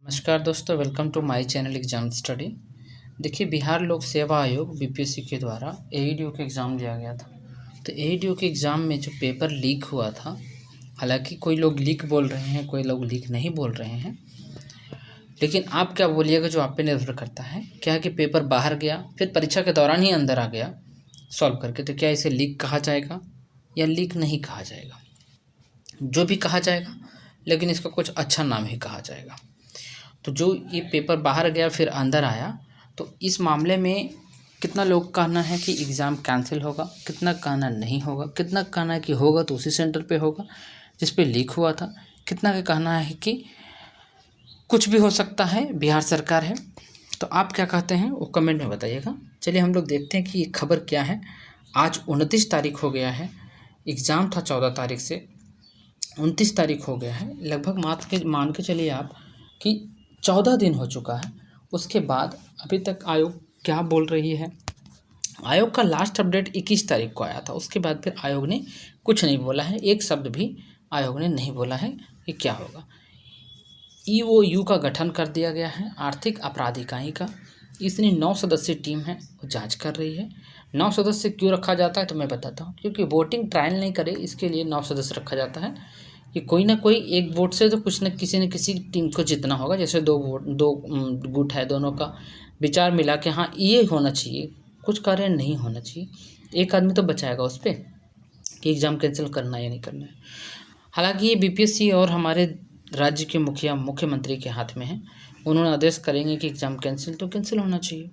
नमस्कार दोस्तों, welcome to my channel exam study. देखिए, बिहार लोक सेवा आयोग बीपीएससी के द्वारा एईडीओ का एग्ज़ाम लिया गया था। तो एईडीओ के एग्ज़ाम में जो पेपर लीक हुआ था, हालांकि कोई लोग लीक बोल रहे हैं, कोई लोग लीक नहीं बोल रहे हैं, लेकिन आप क्या बोलिएगा जो आप पे निर्भर करता है। क्या कि पेपर बाहर गया, फिर परीक्षा के दौरान ही अंदर आ गया सॉल्व करके, तो क्या इसे लीक कहा जाएगा या लीक नहीं कहा जाएगा? जो भी कहा जाएगा, लेकिन इसका कुछ अच्छा नाम ही कहा जाएगा। तो जो ये पेपर बाहर गया फिर अंदर आया, तो इस मामले में कितना लोग कहना है कि एग्ज़ाम कैंसिल होगा, कितना कहना नहीं होगा, कितना कहना है कि होगा तो उसी सेंटर पे होगा जिस पे लीक हुआ था, कितना का कहना है कि कुछ भी हो सकता है, बिहार सरकार है। तो आप क्या कहते हैं वो कमेंट में बताइएगा। चलिए हम लोग देखते हैं कि ये खबर क्या है। आज 29 तारीख हो गया है, एग्ज़ाम था 14 तारीख से, 29 तारीख हो गया है। लगभग मान के चलिए आप कि 14 दिन हो चुका है। उसके बाद अभी तक आयोग क्या बोल रही है? आयोग का लास्ट अपडेट 21 तारीख को आया था। उसके बाद फिर आयोग ने कुछ नहीं बोला है, एक शब्द भी आयोग ने नहीं बोला है कि क्या होगा। ईओयू का गठन कर दिया गया है, आर्थिक अपराध इकाई का। इसने 9 सदस्यीय टीम है, वो जांच कर रही है। 9 सदस्य क्यों रखा जाता है तो मैं बताता हूँ। क्योंकि वोटिंग ट्रायल नहीं करे, इसके लिए 9 सदस्य रखा जाता है कि कोई ना कोई एक वोट से तो कुछ न किसी टीम को जीतना होगा। जैसे दो गुट है, दोनों का विचार मिला के हाँ ये होना चाहिए, कुछ कार्य नहीं होना चाहिए, एक आदमी तो बचाएगा उस पर कि एग्ज़ाम कैंसिल करना या नहीं करना है। हालांकि ये बीपीएससी और हमारे राज्य के मुख्यमंत्री के हाथ में है। उन्होंने आदेश करेंगे कि एग्ज़ाम कैंसिल तो कैंसिल होना चाहिए।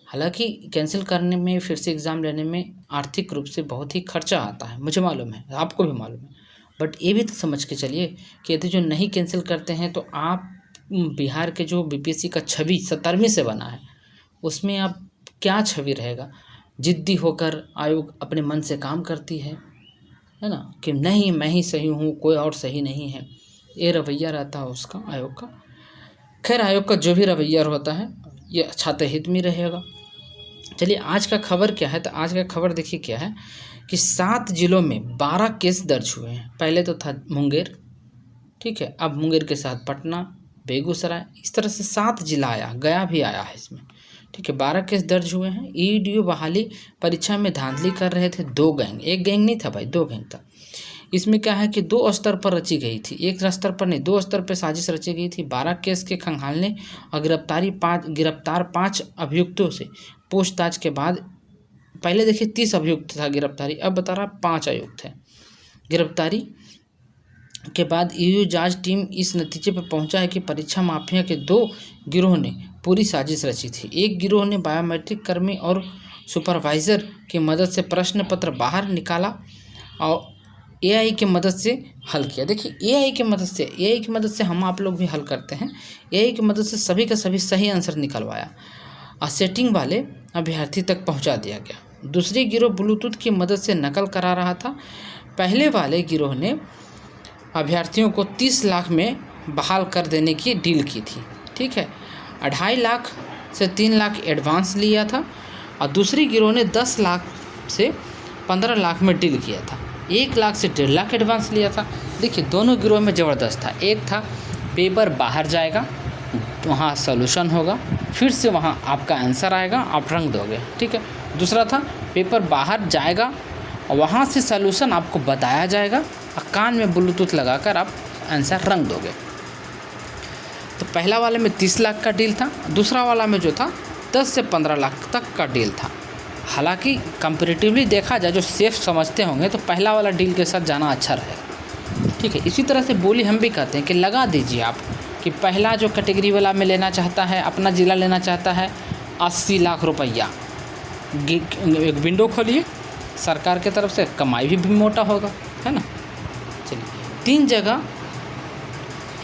हालांकि कैंसिल करने में, फिर से एग्ज़ाम लेने में आर्थिक रूप से बहुत ही खर्चा आता है, मुझे मालूम है, आपको भी मालूम है। बट ये भी तो समझ के चलिए कि यदि जो नहीं कैंसिल करते हैं तो आप बिहार के जो बीपीएससी का छवि 17वीं से बना है, उसमें आप क्या छवि रहेगा? जिद्दी होकर आयोग अपने मन से काम करती है ना, कि नहीं मैं ही सही हूँ, कोई और सही नहीं है, ये रवैया रहता है उसका, आयोग का। खैर, आयोग का जो भी रवैया होता है ये छात्र हित में रहेगा। चलिए आज का खबर क्या है, तो आज का खबर देखिए क्या है कि 7 जिलों में 12 केस दर्ज हुए हैं। पहले तो था मुंगेर, ठीक है, अब मुंगेर के साथ पटना, बेगूसराय, इस तरह से 7 जिला आया, गया भी आया है इसमें, ठीक है। 12 केस दर्ज हुए हैं। ईडीओ बहाली परीक्षा में धांधली कर रहे थे 2 गैंग, एक गैंग नहीं था भाई, 2 गैंग था। इसमें क्या है कि 2 स्तर पर रची गई थी, एक स्तर पर नहीं, 2 स्तर पर साजिश रची गई थी। 12 केस के खंगालने और गिरफ्तार 5 अभियुक्तों से पूछताछ के बाद, पहले देखिए 30 अभियुक्त था गिरफ्तारी, अब बता रहा 5 अभियुक्त है गिरफ्तारी के बाद ईओयू जांच टीम इस नतीजे पर पहुंचा है कि परीक्षा माफिया के 2 गिरोह ने पूरी साजिश रची थी। एक गिरोह ने बायोमेट्रिक कर्मी और सुपरवाइज़र की मदद से प्रश्न पत्र बाहर निकाला और एआई की मदद से हल किया। देखिए एआई की मदद से हम आप लोग भी हल करते हैं। एआई की मदद से सभी का सभी सही आंसर निकलवाया और सेटिंग वाले अभ्यर्थी तक पहुंचा दिया गया। दूसरी गिरोह ब्लूटूथ की मदद से नकल करा रहा था। पहले वाले गिरोह ने अभ्यर्थियों को 30 लाख में बहाल कर देने की डील की थी, ठीक है। 2.5 लाख से 3 लाख एडवांस लिया था और दूसरी गिरोह ने 10 लाख से 15 लाख में डील किया था। 1 लाख से 1.5 लाख एडवांस लिया था। देखिए दोनों गिरोह में ज़बरदस्त था। एक था पेपर बाहर जाएगा, वहाँ सॉल्यूशन होगा, फिर से वहाँ आपका आंसर आएगा, आप रंग दोगे, ठीक है। दूसरा था पेपर बाहर जाएगा और वहाँ से सॉल्यूशन आपको बताया जाएगा और कान में ब्लूटूथ लगाकर आप आंसर रंग दोगे। तो पहला वाले में 30 लाख का डील था, दूसरा वाला में जो था 10 से 15 लाख तक का डील था। हालांकि कंपैरेटिवली देखा जाए, जो सेफ समझते होंगे तो पहला वाला डील के साथ जाना अच्छा रहेगा, ठीक है। इसी तरह से बोली हम भी कहते हैं कि लगा दीजिए आप कि पहला जो कैटेगरी वाला में लेना चाहता है, अपना ज़िला लेना चाहता है, 80 लाख रुपया, एक विंडो खोलिए, सरकार की तरफ से कमाई भी मोटा होगा, है ना। चलिए 3 जगह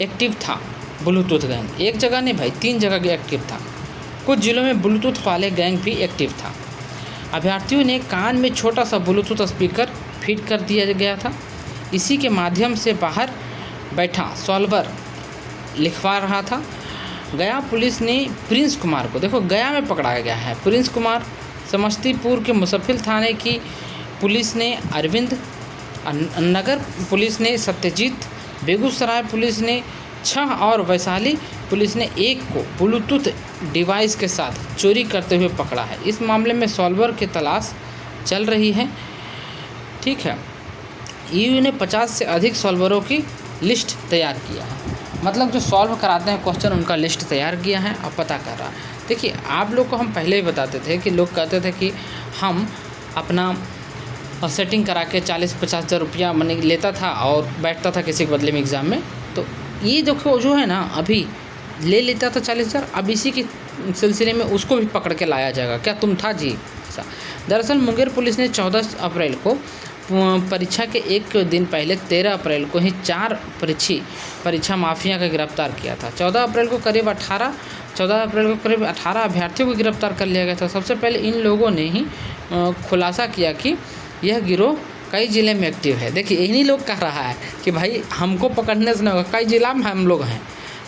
एक्टिव था ब्लूटूथ गैंग, एक जगह नहीं भाई, 3 जगह एक्टिव था। कुछ जिलों में ब्लूटूथ वाले गैंग भी एक्टिव था। अभ्यर्थियों ने कान में छोटा सा ब्लूटूथ स्पीकर फिट कर दिया गया था। इसी के माध्यम से बाहर बैठा सॉल्वर लिखवा रहा था। गया पुलिस ने प्रिंस कुमार को, देखो गया में पकड़ाया गया है प्रिंस कुमार, समस्तीपुर के मुसफिल थाने की पुलिस ने अरविंद, नगर पुलिस ने सत्यजीत, बेगूसराय पुलिस ने 6 और वैशाली पुलिस ने एक को ब्लूटूथ डिवाइस के साथ चोरी करते हुए पकड़ा है। इस मामले में सॉल्वर की तलाश चल रही है। ठीक है, ईयू ने 50 से अधिक सॉल्वरों की लिस्ट तैयार किया है। मतलब जो सॉल्व कराते हैं क्वेश्चन, उनका लिस्ट तैयार किया है और पता कर रहा है। देखिए, आप लोग को हम पहले ही बताते थे कि लोग कहते थे कि हम अपना सेटिंग करा के 40-50 हज़ार रुपया मनी लेता था और बैठता था किसी के बदले में एग्ज़ाम में। तो ये जो है ना, अभी ले लेता था 40,000, अब इसी के सिलसिले में उसको भी पकड़ के लाया जाएगा। क्या तुम था जी? दरअसल मुंगेर पुलिस ने 14 अप्रैल को परीक्षा के एक दिन पहले 13 अप्रैल को ही 4 परीक्षा माफिया का गिरफ्तार किया था। 14 अप्रैल को करीब 18 अभ्यर्थियों को गिरफ्तार कर लिया गया था। सबसे पहले इन लोगों ने ही खुलासा किया कि यह गिरोह कई ज़िले में एक्टिव है। देखिए, इन्हीं लोग कह रहा है कि भाई हमको पकड़ने से नहीं होगा, कई ज़िला में हम लोग हैं।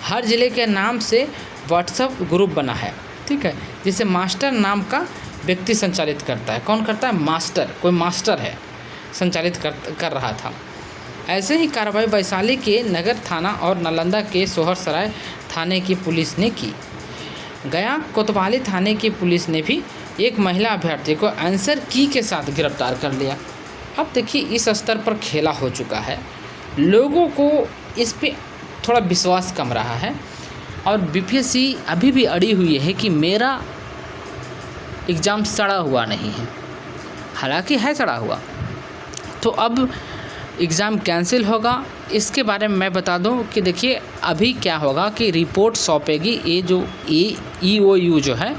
हर ज़िले के नाम से व्हाट्सएप ग्रुप बना है। ठीक है, जिसे मास्टर नाम का व्यक्ति संचालित करता है। कौन करता है? मास्टर, कोई मास्टर है, संचालित कर रहा था। ऐसे ही कार्रवाई वैशाली के नगर थाना और नालंदा के सोहरसराय थाने की पुलिस ने की। गया कोतवाली थाने की पुलिस ने भी एक महिला अभ्यर्थी को आंसर की के साथ गिरफ्तार कर लिया। अब देखिए, इस स्तर पर खेला हो चुका है, लोगों को इस पे थोड़ा विश्वास कम रहा है और बीपीएससी अभी भी अड़ी हुई है कि मेरा एग्ज़ाम सड़ा हुआ नहीं है। हालांकि है सड़ा हुआ, तो अब एग्ज़ाम कैंसिल होगा। इसके बारे में मैं बता दूं कि देखिए, अभी क्या होगा कि रिपोर्ट सौंपेगी, ये जो ईओयू जो है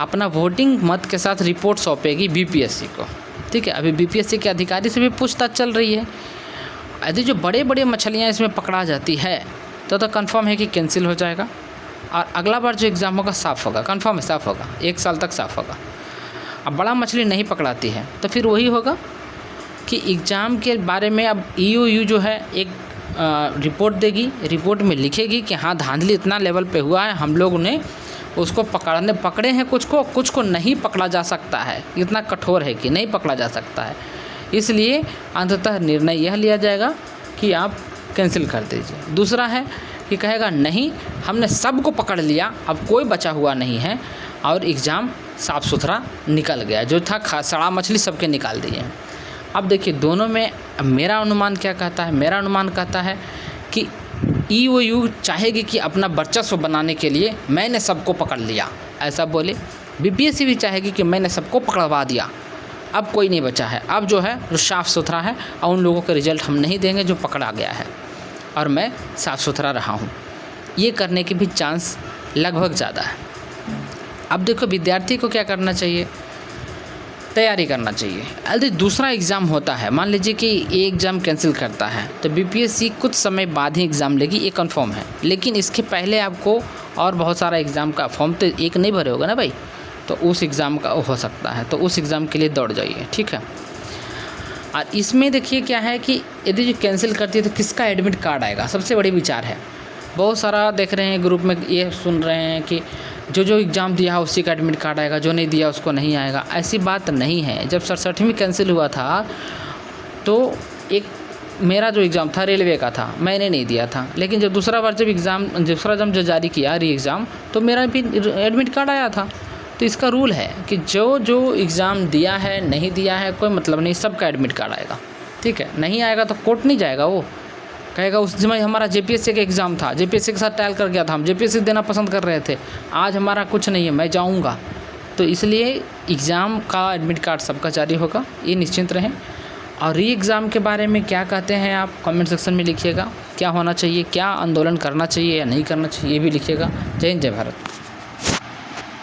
अपना वोटिंग मत के साथ रिपोर्ट सौंपेगी बीपीएससी को। ठीक है, अभी बीपीएससी के अधिकारी से भी पूछताछ चल रही है। यदि जो बड़े बड़े मछलियाँ इसमें पकड़ा जाती है तो कंफर्म है कि कैंसिल हो जाएगा और अगला बार जो एग्ज़ाम होगा साफ़ होगा, कंफर्म है, साफ़ होगा, 1 साल तक साफ़ होगा। अब बड़ा मछली नहीं पकड़ाती है तो फिर वही होगा कि एग्ज़ाम के बारे में अब ईओयू जो है एक रिपोर्ट देगी, रिपोर्ट में लिखेगी कि हाँ, धांधली इतना लेवल पे हुआ है, हम लोग ने उसको पकड़े हैं, कुछ को नहीं पकड़ा जा सकता है, इतना कठोर है कि नहीं पकड़ा जा सकता है। इसलिए अंततः निर्णय यह लिया जाएगा कि आप कैंसिल कर दीजिए। दूसरा है कि कहेगा नहीं, हमने सबको पकड़ लिया, अब कोई बचा हुआ नहीं है और एग्ज़ाम साफ़ सुथरा निकल गया, जो था सड़ा मछली सबके निकाल दिए। अब देखिए, दोनों में मेरा अनुमान क्या कहता है? मेरा अनुमान कहता है कि ईओयू चाहेगी कि अपना वर्चस्व बनाने के लिए मैंने सबको पकड़ लिया, ऐसा बोले। बीपीएससी भी चाहेगी कि मैंने सबको पकड़वा दिया, अब कोई नहीं बचा है, अब जो है जो साफ़ सुथरा है और उन लोगों के रिजल्ट हम नहीं देंगे जो पकड़ा गया है और मैं साफ़ सुथरा रहा हूँ। ये करने के भी चांस लगभग ज़्यादा है। अब देखो, विद्यार्थी को क्या करना चाहिए? तैयारी करना चाहिए। यदि दूसरा एग्ज़ाम होता है, मान लीजिए कि ये एग्ज़ाम कैंसिल करता है, तो बीपीएससी कुछ समय बाद ही एग्ज़ाम लेगी, ये कंफर्म है। लेकिन इसके पहले आपको और बहुत सारा एग्ज़ाम का फॉर्म तो एक नहीं भरे होगा ना भाई, तो उस एग्ज़ाम का हो सकता है, तो उस एग्ज़ाम के लिए दौड़ जाइए। ठीक है, और इसमें देखिए क्या है कि यदि जो कैंसिल करती है तो किसका एडमिट कार्ड आएगा, सबसे बड़ी विचार है। बहुत सारा देख रहे हैं ग्रुप में, ये सुन रहे हैं कि जो एग्ज़ाम दिया है उसी का एडमिट कार्ड आएगा, जो नहीं दिया उसको नहीं आएगा। ऐसी बात नहीं है। जब 67वीं कैंसिल हुआ था तो एक मेरा जो एग्ज़ाम था रेलवे का था, मैंने नहीं दिया था, लेकिन जब दूसरा जब जो जारी किया री एग्ज़ाम, तो मेरा भी एडमिट कार्ड आया था। तो इसका रूल है कि जो एग्ज़ाम दिया है नहीं दिया है कोई मतलब नहीं, सबका एडमिट कार्ड आएगा। ठीक है, नहीं आएगा तो कोर्ट नहीं जाएगा, वो कहेगा उस समय हमारा जेपीएससी का एग्ज़ाम था, जेपीएससी के साथ टाइल कर गया था, हम जेपीएससी देना पसंद कर रहे थे, आज हमारा कुछ नहीं है, मैं जाऊंगा। तो इसलिए एग्ज़ाम का एडमिट कार्ड सबका जारी होगा, ये निश्चिंत रहें। और री एग्ज़ाम के बारे में क्या कहते हैं आप कमेंट सेक्शन में लिखिएगा। क्या होना चाहिए, क्या आंदोलन करना चाहिए या नहीं करना चाहिए, ये भी लिखिएगा। जय हिंद, जय भारत।